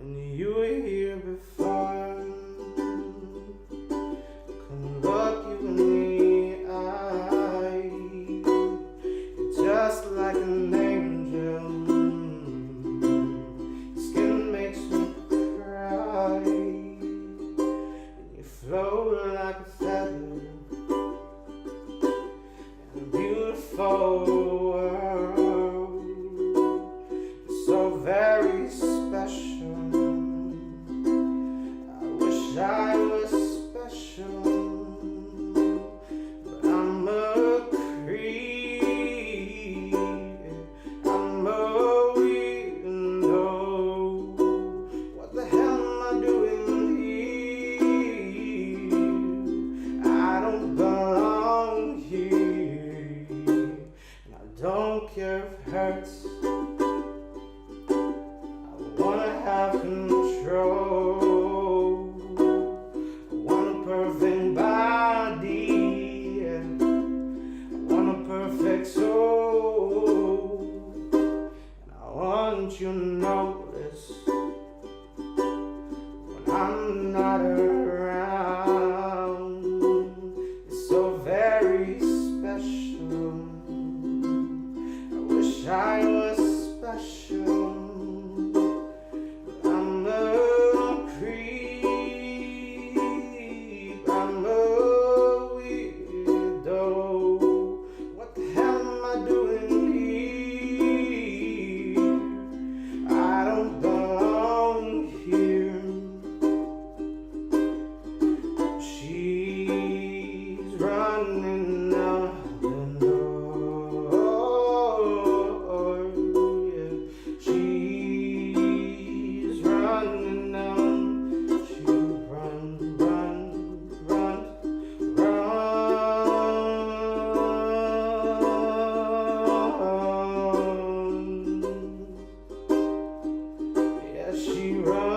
when you were here before. Couldn't look you in the eye. You're just like an angel. Your skin makes me cry. You float like a feather in a beautiful world. You're so very special. I wish I was special, but I'm a creep. I'm a weirdo. What the hell am I doing here? I don't belong here, and I don't care if it hurts. I wanna have control. I want a perfect body. I want a perfect soul. And I want you to notice when I'm not around. It's so very special. I wish I was special, but I'm a creep. I'm a weirdo. What the hell am I doing here? I don't belong here. She's running out the door. Yeah. She's running out. She run, run, run, run. Yeah, she runs.